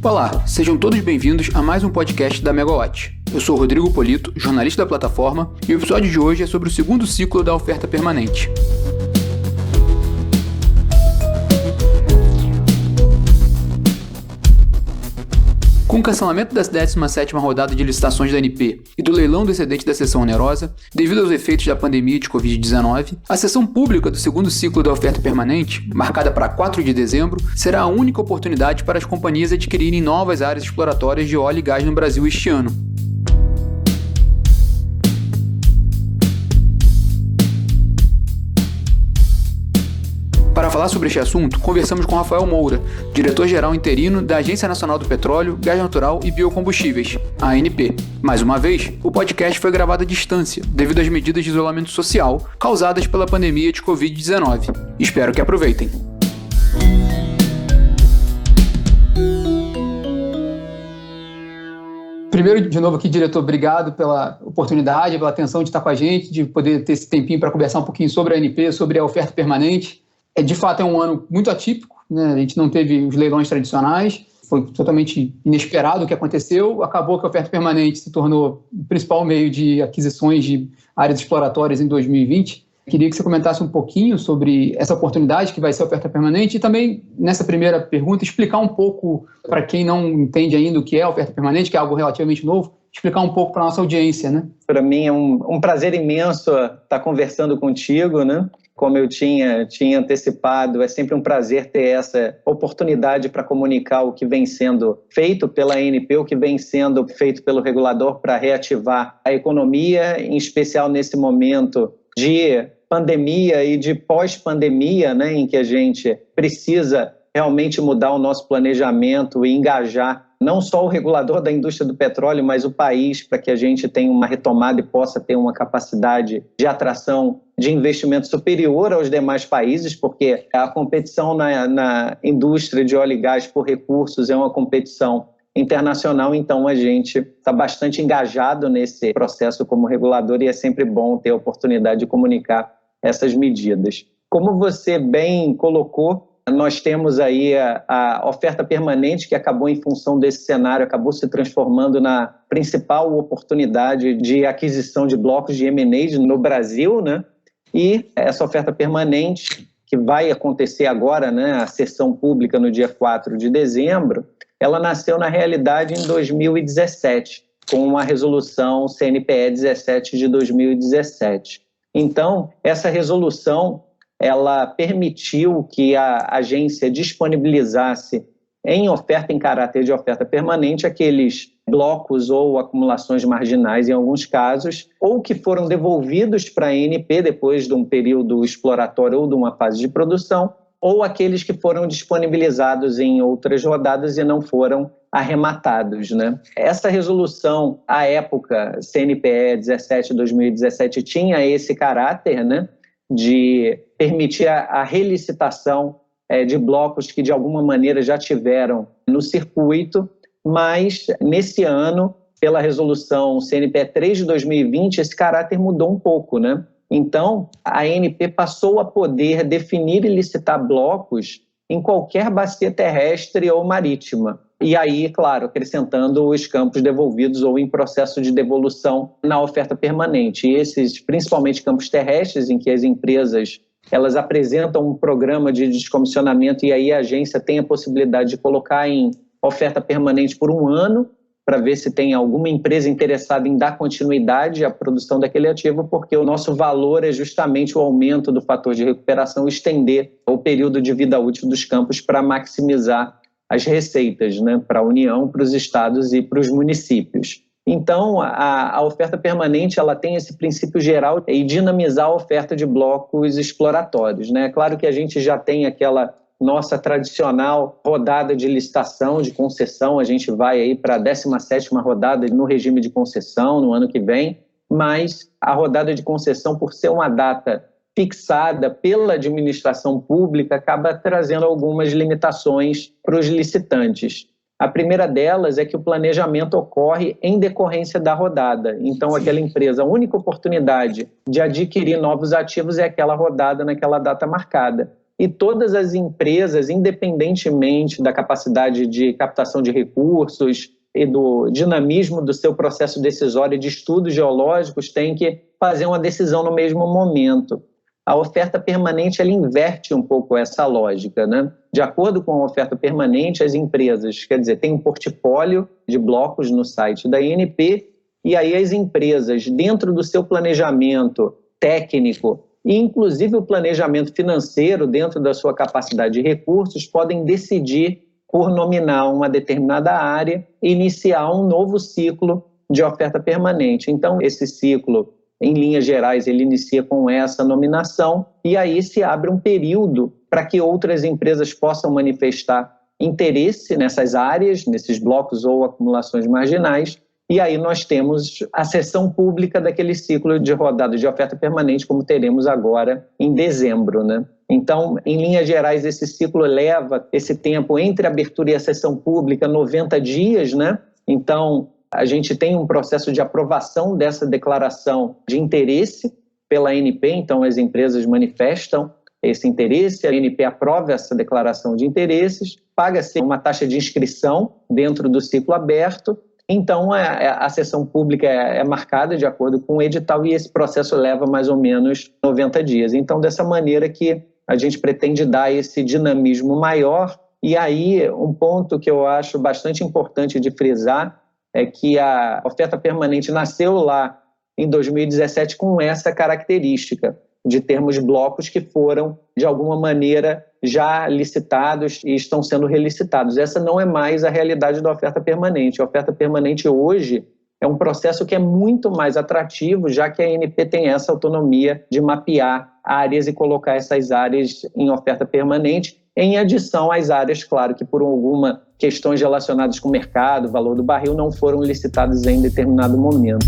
Olá, sejam todos bem-vindos a mais um podcast da Megawatt. Eu sou Rodrigo Polito, jornalista da plataforma, e o episódio de hoje é sobre o segundo ciclo da oferta permanente. Com o cancelamento da 17ª rodada de licitações da ANP e do leilão do excedente da seção onerosa, devido aos efeitos da pandemia de Covid-19, a sessão pública do segundo ciclo da oferta permanente, marcada para 4 de dezembro, será a única oportunidade para as companhias adquirirem novas áreas exploratórias de óleo e gás no Brasil este ano. Para falar sobre este assunto, conversamos com Rafael Moura, diretor-geral interino da Agência Nacional do Petróleo, Gás Natural e Biocombustíveis, a ANP. Mais uma vez, o podcast foi gravado à distância, devido às medidas de isolamento social causadas pela pandemia de Covid-19. Espero que aproveitem. Primeiro, de novo aqui, diretor, obrigado pela oportunidade, pela atenção de estar com a gente, de poder ter esse tempinho para conversar um pouquinho sobre a ANP, sobre a oferta permanente. De fato, é um ano muito atípico, né? A gente não teve os leilões tradicionais, foi totalmente inesperado o que aconteceu. Acabou que a oferta permanente se tornou o principal meio de aquisições de áreas exploratórias em 2020. Queria que você comentasse um pouquinho sobre essa oportunidade que vai ser a oferta permanente e também, nessa primeira pergunta, explicar um pouco, para quem não entende ainda o que é a oferta permanente, que é algo relativamente novo, explicar um pouco para a nossa audiência, né? Para mim é um prazer imenso estar conversando contigo, né? Como eu tinha antecipado, é sempre um prazer ter essa oportunidade para comunicar o que vem sendo feito pela ANP, o que vem sendo feito pelo regulador para reativar a economia, em especial nesse momento de pandemia e de pós-pandemia, né, em que a gente precisa realmente mudar o nosso planejamento e engajar não só o regulador da indústria do petróleo, mas o país, para que a gente tenha uma retomada e possa ter uma capacidade de atração de investimento superior aos demais países, porque a competição na indústria de óleo e gás por recursos é uma competição internacional, então a gente está bastante engajado nesse processo como regulador e é sempre bom ter a oportunidade de comunicar essas medidas. Como você bem colocou, nós temos aí a oferta permanente que acabou em função desse cenário, acabou se transformando na principal oportunidade de aquisição de blocos de M&A no Brasil, né? E essa oferta permanente, que vai acontecer agora, né, a sessão pública no dia 4 de dezembro, ela nasceu na realidade em 2017, com a resolução CNPE 17 de 2017. Então, essa resolução ela permitiu que a agência disponibilizasse em oferta em caráter de oferta permanente aqueles blocos ou acumulações marginais, em alguns casos, ou que foram devolvidos para a ANP depois de um período exploratório ou de uma fase de produção, ou aqueles que foram disponibilizados em outras rodadas e não foram arrematados, né? Essa resolução, à época, CNPE 17/2017, tinha esse caráter, né, de permitir a relicitação de blocos que de alguma maneira já tiveram no circuito, mas nesse ano, pela resolução CNPE 3 de 2020, esse caráter mudou um pouco, né? Então, a ANP passou a poder definir e licitar blocos em qualquer bacia terrestre ou marítima. E aí, claro, acrescentando os campos devolvidos ou em processo de devolução na oferta permanente. E esses, principalmente campos terrestres, em que as empresas elas apresentam um programa de descomissionamento e aí a agência tem a possibilidade de colocar em oferta permanente por um ano para ver se tem alguma empresa interessada em dar continuidade à produção daquele ativo, porque o nosso valor é justamente o aumento do fator de recuperação, estender o período de vida útil dos campos para maximizar as receitas, né, para a União, para os estados e para os municípios. Então, a oferta permanente ela tem esse princípio geral de dinamizar a oferta de blocos exploratórios, né? Claro que a gente já tem aquela nossa tradicional rodada de licitação, de concessão, a gente vai aí para a 17ª rodada no regime de concessão no ano que vem, mas a rodada de concessão, por ser uma data fixada pela administração pública, acaba trazendo algumas limitações para os licitantes. A primeira delas é que o planejamento ocorre em decorrência da rodada. Então, aquela empresa, a única oportunidade de adquirir novos ativos é aquela rodada naquela data marcada. e todas as empresas, independentemente da capacidade de captação de recursos e do dinamismo do seu processo decisório de estudos geológicos, têm que fazer uma decisão no mesmo momento. A oferta permanente ela inverte um pouco essa lógica, né? De acordo com a oferta permanente, as empresas, quer dizer, tem um portfólio de blocos no site da ANP, e aí as empresas, dentro do seu planejamento técnico e inclusive o planejamento financeiro, dentro da sua capacidade de recursos, podem decidir por nominar uma determinada área e iniciar um novo ciclo de oferta permanente. Então, esse ciclo, em linhas gerais, ele inicia com essa nominação e aí se abre um período para que outras empresas possam manifestar interesse nessas áreas, nesses blocos ou acumulações marginais. E aí nós temos a sessão pública daquele ciclo de rodada de oferta permanente, como teremos agora em dezembro, né? Então, em linhas gerais, esse ciclo leva esse tempo entre a abertura e a sessão pública, 90 dias, né? Então, a gente tem um processo de aprovação dessa declaração de interesse pela ANP, então as empresas manifestam esse interesse, a ANP aprova essa declaração de interesses, paga-se uma taxa de inscrição dentro do ciclo aberto, então a sessão pública é marcada de acordo com o edital e esse processo leva mais ou menos 90 dias. Então, dessa maneira que a gente pretende dar esse dinamismo maior. E aí, um ponto que eu acho bastante importante de frisar é que a oferta permanente nasceu lá em 2017 com essa característica de termos blocos que foram, de alguma maneira, já licitados e estão sendo relicitados. Essa não é mais a realidade da oferta permanente. A oferta permanente hoje é um processo que é muito mais atrativo, já que a ANP tem essa autonomia de mapear áreas e colocar essas áreas em oferta permanente, em adição às áreas, claro, que por alguma questões relacionadas com o mercado, valor do barril, não foram licitadas em determinado momento.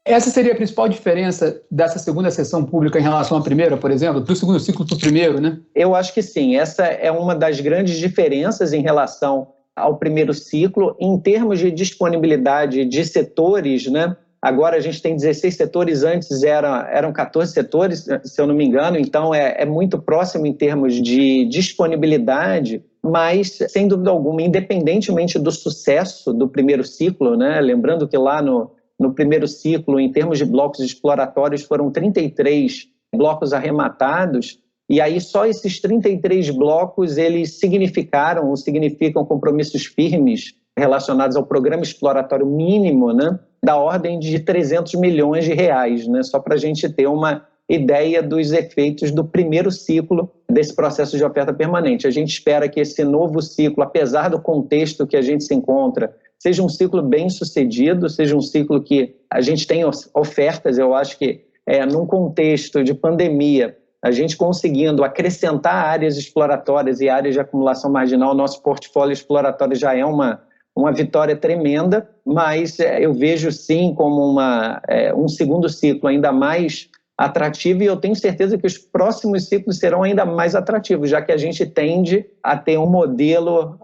Essa seria a principal diferença dessa segunda sessão pública em relação à primeira, por exemplo, do segundo ciclo para o primeiro, né? Eu acho que sim. Essa é uma das grandes diferenças em relação ao primeiro ciclo. Em termos de disponibilidade de setores, né? Agora a gente tem 16 setores, antes eram 14 setores, se eu não me engano, então é muito próximo em termos de disponibilidade, mas, sem dúvida alguma, independentemente do sucesso do primeiro ciclo, né? Lembrando que lá no primeiro ciclo, em termos de blocos exploratórios, foram 33 blocos arrematados, e aí só esses 33 blocos eles significam compromissos firmes relacionados ao programa exploratório mínimo, né, da ordem de 300 milhões de reais, né, só para a gente ter uma ideia dos efeitos do primeiro ciclo desse processo de oferta permanente. A gente espera que esse novo ciclo, apesar do contexto que a gente se encontra, seja um ciclo bem sucedido, seja um ciclo que a gente tem ofertas. Eu acho que num contexto de pandemia, a gente conseguindo acrescentar áreas exploratórias e áreas de acumulação marginal, nosso portfólio exploratório já é uma vitória tremenda, mas eu vejo sim como um segundo ciclo ainda mais atrativo, e eu tenho certeza que os próximos ciclos serão ainda mais atrativos, já que a gente tende a ter um modelo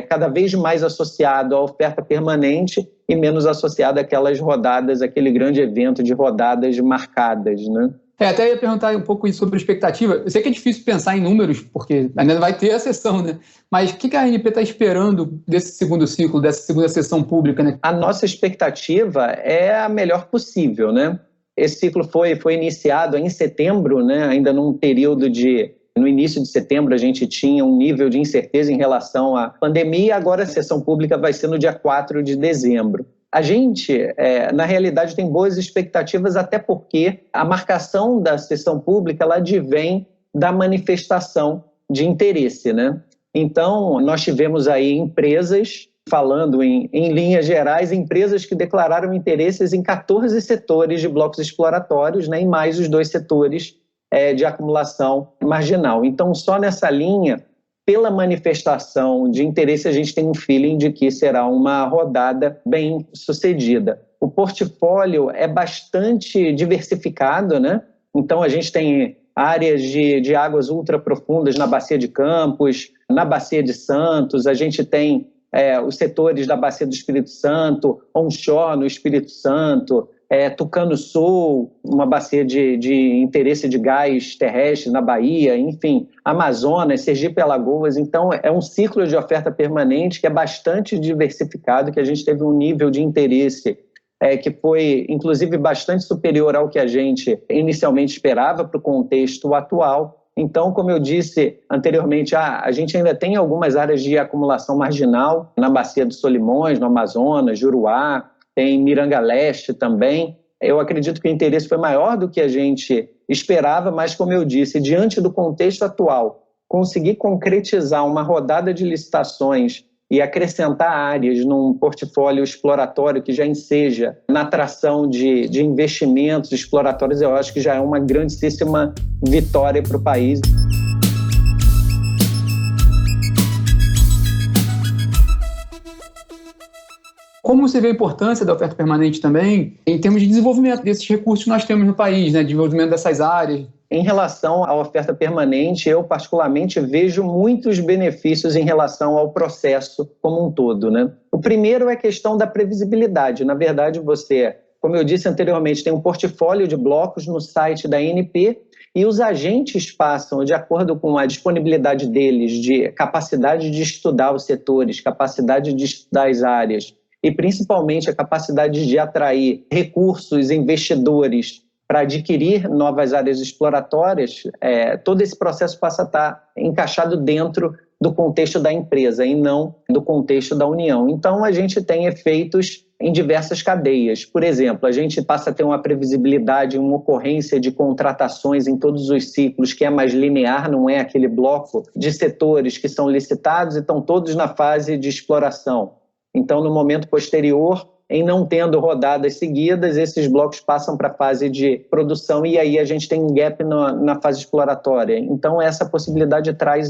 cada vez mais associado à oferta permanente e menos associado àquelas rodadas, aquele grande evento de rodadas marcadas, né? Até ia perguntar um pouco isso sobre a expectativa. Eu sei que é difícil pensar em números, porque ainda vai ter a sessão, né? Mas o que a ANP está esperando desse segundo ciclo, dessa segunda sessão pública, né? A nossa expectativa é a melhor possível, né? Esse ciclo foi iniciado em setembro, né? Ainda num período no início de setembro a gente tinha um nível de incerteza em relação à pandemia, e agora a sessão pública vai ser no dia 4 de dezembro. A gente, na realidade, tem boas expectativas, até porque a marcação da sessão pública ela advém da manifestação de interesse, né? Então, nós tivemos aí empresas, falando em linhas gerais, empresas que declararam interesses em 14 setores de blocos exploratórios, né, em mais os 2 setores de acumulação marginal. Então, só nessa linha, pela manifestação de interesse, a gente tem um feeling de que será uma rodada bem sucedida. O portfólio é bastante diversificado, né? Então, a gente tem áreas de águas ultraprofundas na Bacia de Campos, na Bacia de Santos, a gente tem os setores da Bacia do Espírito Santo, onshore no Espírito Santo, Tucano Sul, uma bacia de interesse de gás terrestre na Bahia, enfim, Amazonas, Sergipe e Alagoas. Então, é um ciclo de oferta permanente que é bastante diversificado, que a gente teve um nível de interesse que foi, inclusive, bastante superior ao que a gente inicialmente esperava para o contexto atual. Então, como eu disse anteriormente, a gente ainda tem algumas áreas de acumulação marginal na Bacia dos Solimões, no Amazonas, Juruá, tem Miranga Leste também. Eu acredito que o interesse foi maior do que a gente esperava, mas, como eu disse, diante do contexto atual, conseguir concretizar uma rodada de licitações e acrescentar áreas num portfólio exploratório que já enseja na atração de investimentos exploratórios, eu acho que já é uma grandíssima vitória para o país. Como você vê a importância da oferta permanente também em termos de desenvolvimento desses recursos que nós temos no país, né? Desenvolvimento dessas áreas? Em relação à oferta permanente, eu particularmente vejo muitos benefícios em relação ao processo como um todo, né? O primeiro é a questão da previsibilidade. Na verdade, você, como eu disse anteriormente, tem um portfólio de blocos no site da ANP e os agentes passam, de acordo com a disponibilidade deles, de capacidade de estudar os setores, capacidade de estudar as áreas e principalmente a capacidade de atrair recursos, investidores, para adquirir novas áreas exploratórias, todo esse processo passa a estar encaixado dentro do contexto da empresa e não do contexto da União. Então, a gente tem efeitos em diversas cadeias. Por exemplo, a gente passa a ter uma previsibilidade, uma ocorrência de contratações em todos os ciclos que é mais linear, não é aquele bloco de setores que são licitados e estão todos na fase de exploração. Então, no momento posterior, em não tendo rodadas seguidas, esses blocos passam para a fase de produção e aí a gente tem um gap na fase exploratória. Então, essa possibilidade traz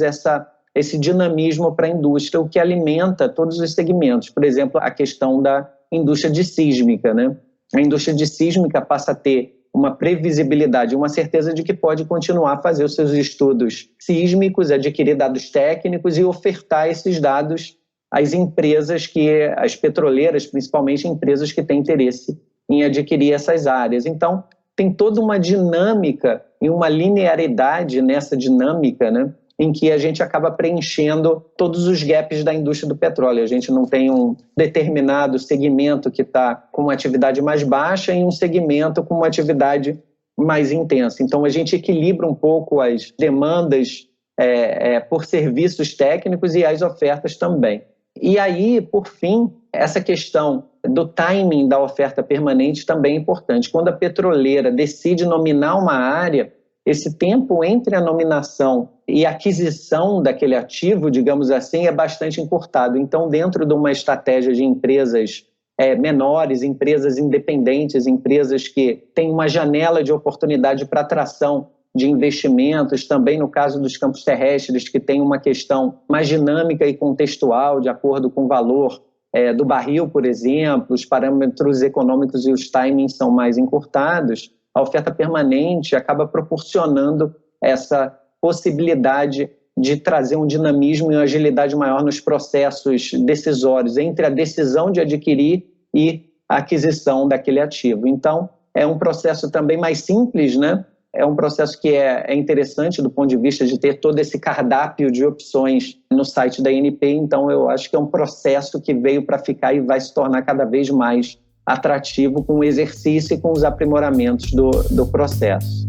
esse dinamismo para a indústria, o que alimenta todos os segmentos. Por exemplo, a questão da indústria de sísmica, né? A indústria de sísmica passa a ter uma previsibilidade, uma certeza de que pode continuar a fazer os seus estudos sísmicos, adquirir dados técnicos e ofertar esses dados às empresas, as petroleiras, principalmente empresas que têm interesse em adquirir essas áreas. Então, tem toda uma dinâmica e uma linearidade nessa dinâmica, né, em que a gente acaba preenchendo todos os gaps da indústria do petróleo. A gente não tem um determinado segmento que está com uma atividade mais baixa e um segmento com uma atividade mais intensa. Então, a gente equilibra um pouco as demandas por serviços técnicos e as ofertas também. E aí, por fim, essa questão do timing da oferta permanente também é importante. Quando a petroleira decide nominar uma área, esse tempo entre a nominação e a aquisição daquele ativo, digamos assim, é bastante encurtado. Então, dentro de uma estratégia de empresas menores, empresas independentes, empresas que têm uma janela de oportunidade para atração de investimentos, também no caso dos campos terrestres, que tem uma questão mais dinâmica e contextual, de acordo com o valor do barril, por exemplo, os parâmetros econômicos e os timings são mais encurtados, a oferta permanente acaba proporcionando essa possibilidade de trazer um dinamismo e uma agilidade maior nos processos decisórios, entre a decisão de adquirir e a aquisição daquele ativo. Então, é um processo também mais simples, né? É um processo que é interessante do ponto de vista de ter todo esse cardápio de opções no site da ANP. Então, eu acho que é um processo que veio para ficar e vai se tornar cada vez mais atrativo com o exercício e com os aprimoramentos do processo.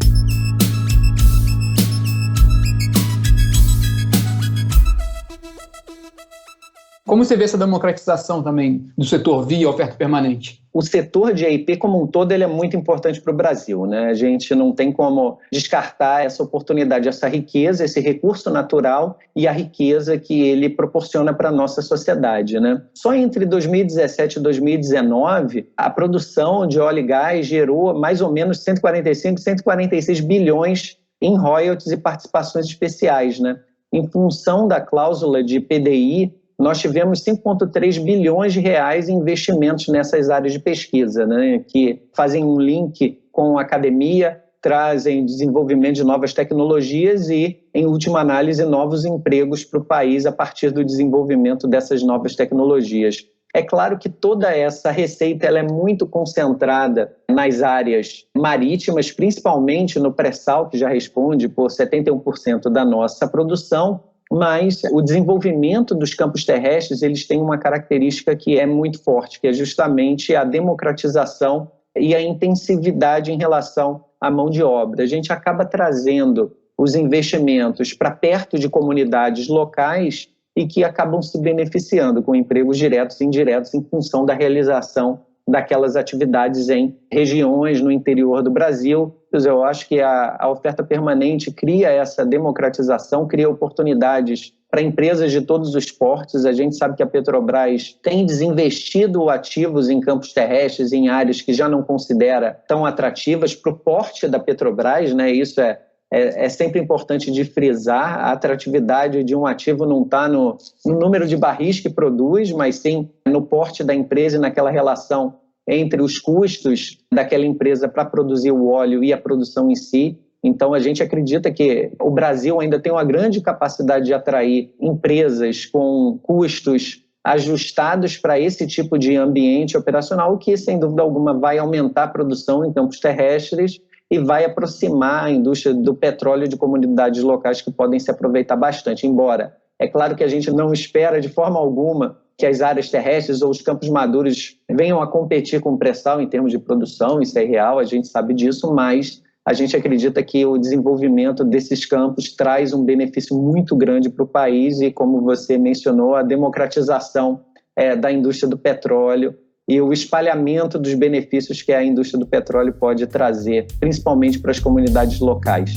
Como você vê essa democratização também do setor via oferta permanente? O setor de EIP como um todo ele é muito importante para o Brasil, né? A gente não tem como descartar essa oportunidade, essa riqueza, esse recurso natural e a riqueza que ele proporciona para a nossa sociedade, né? Só entre 2017 e 2019, a produção de óleo e gás gerou mais ou menos 145, 146 bilhões em royalties e participações especiais, né? Em função da cláusula de PDI, nós tivemos 5,3 bilhões de reais em investimentos nessas áreas de pesquisa, né, que fazem um link com a academia, trazem desenvolvimento de novas tecnologias e, em última análise, novos empregos para o país a partir do desenvolvimento dessas novas tecnologias. É claro que toda essa receita ela é muito concentrada nas áreas marítimas, principalmente no pré-sal, que já responde por 71% da nossa produção, mas o desenvolvimento dos campos terrestres eles têm uma característica que é muito forte, que é justamente a democratização e a intensividade em relação à mão de obra. A gente acaba trazendo os investimentos para perto de comunidades locais e que acabam se beneficiando com empregos diretos e indiretos em função da realização daquelas atividades em regiões no interior do Brasil. Eu acho que a oferta permanente cria essa democratização, cria oportunidades para empresas de todos os portes. A gente sabe que a Petrobras tem desinvestido ativos em campos terrestres, em áreas que já não considera tão atrativas para o porte da Petrobras, né? Isso é sempre importante de frisar. A atratividade de um ativo não está no número de barris que produz, mas sim no porte da empresa e naquela relação entre os custos daquela empresa para produzir o óleo e a produção em si. Então, a gente acredita que o Brasil ainda tem uma grande capacidade de atrair empresas com custos ajustados para esse tipo de ambiente operacional, o que, sem dúvida alguma, vai aumentar a produção em campos terrestres e vai aproximar a indústria do petróleo de comunidades locais que podem se aproveitar bastante. Embora, é claro que a gente não espera de forma alguma que as áreas terrestres ou os campos maduros venham a competir com o pré-sal em termos de produção, isso é real, a gente sabe disso, mas a gente acredita que o desenvolvimento desses campos traz um benefício muito grande para o país e, como você mencionou, a democratização da indústria do petróleo e o espalhamento dos benefícios que a indústria do petróleo pode trazer, principalmente para as comunidades locais.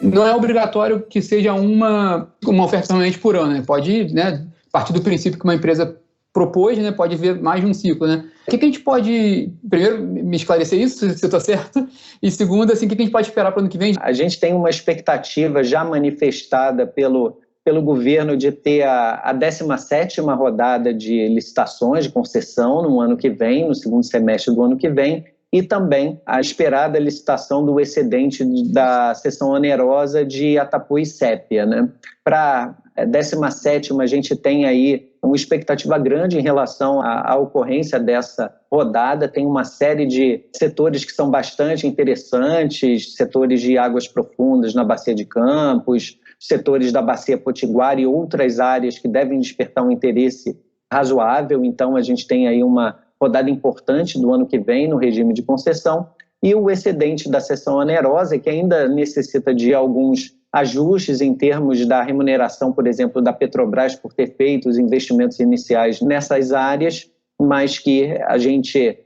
Não é obrigatório que seja uma oferta permanente por ano, né? Pode, né, partir do princípio que uma empresa propôs, né, pode ver mais de um ciclo, né? O que a gente pode, primeiro, me esclarecer isso, se eu estou certo, e segundo, assim, o que a gente pode esperar para o ano que vem? A gente tem uma expectativa já manifestada pelo governo de ter a 17ª rodada de licitações de concessão no ano que vem, no segundo semestre do ano que vem, e também a esperada licitação do excedente da seção onerosa de Atapu e Sépia, né? Para a 17ª, a gente tem aí uma expectativa grande em relação à ocorrência dessa rodada. Tem uma série de setores que são bastante interessantes, setores de águas profundas na Bacia de Campos, setores da Bacia Potiguar e outras áreas que devem despertar um interesse razoável. Então, a gente tem aí uma rodada importante do ano que vem no regime de concessão, e o excedente da seção onerosa, que ainda necessita de alguns ajustes em termos da remuneração, por exemplo, da Petrobras por ter feito os investimentos iniciais nessas áreas, mas que a gente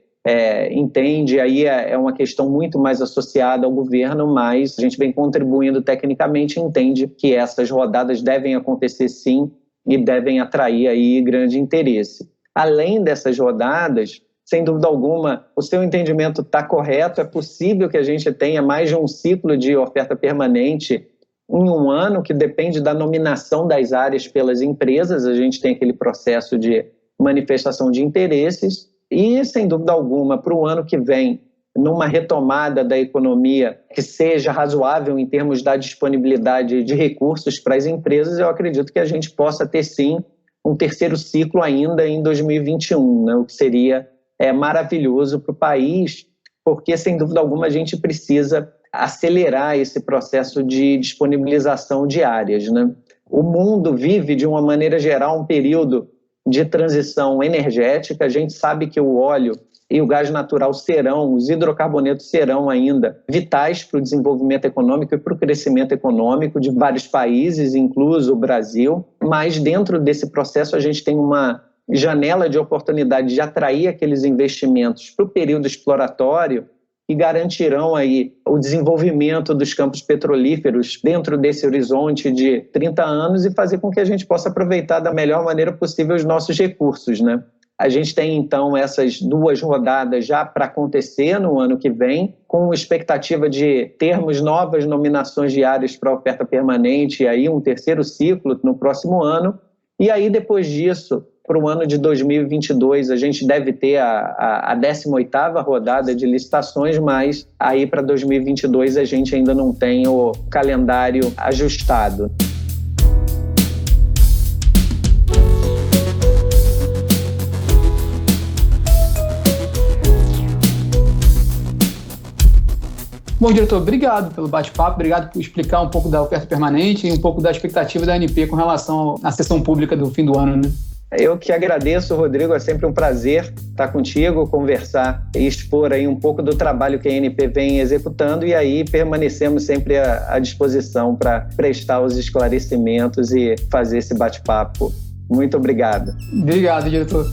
entende, aí é uma questão muito mais associada ao governo, mas a gente vem contribuindo tecnicamente e entende que essas rodadas devem acontecer sim e devem atrair aí grande interesse. Além dessas rodadas, sem dúvida alguma, o seu entendimento está correto, é possível que a gente tenha mais de um ciclo de oferta permanente em um ano, que depende da nominação das áreas pelas empresas. A gente tem aquele processo de manifestação de interesses e, sem dúvida alguma, para o ano que vem, numa retomada da economia que seja razoável em termos da disponibilidade de recursos para as empresas, eu acredito que a gente possa ter, sim, um terceiro ciclo ainda em 2021, né? O que seria maravilhoso para o país, porque, sem dúvida alguma, a gente precisa acelerar esse processo de disponibilização de áreas, né? O mundo vive, de uma maneira geral, um período de transição energética. A gente sabe que o óleo e o gás natural serão, os hidrocarbonetos serão ainda vitais para o desenvolvimento econômico e para o crescimento econômico de vários países, incluso o Brasil. Mas dentro desse processo a gente tem uma janela de oportunidade de atrair aqueles investimentos para o período exploratório que garantirão aí o desenvolvimento dos campos petrolíferos dentro desse horizonte de 30 anos e fazer com que a gente possa aproveitar da melhor maneira possível os nossos recursos, né? A gente tem, então, essas duas rodadas já para acontecer no ano que vem, com expectativa de termos novas nominações diárias para oferta permanente e aí um terceiro ciclo no próximo ano. E aí, depois disso, para o ano de 2022 a gente deve ter a 18ª rodada de licitações, mas aí para 2022 a gente ainda não tem o calendário ajustado. Bom, diretor, obrigado pelo bate-papo, obrigado por explicar um pouco da oferta permanente e um pouco da expectativa da ANP com relação à sessão pública do fim do ano, né? Eu que agradeço, Rodrigo, é sempre um prazer estar contigo, conversar e expor aí um pouco do trabalho que a ANP vem executando, e aí permanecemos sempre à disposição para prestar os esclarecimentos e fazer esse bate-papo. Muito obrigado. Obrigado, diretor.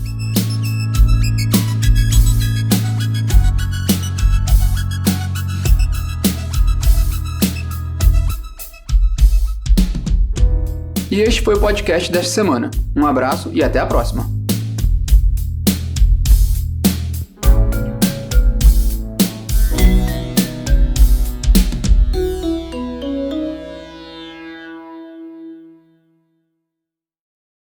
E este foi o podcast desta semana. Um abraço e até a próxima.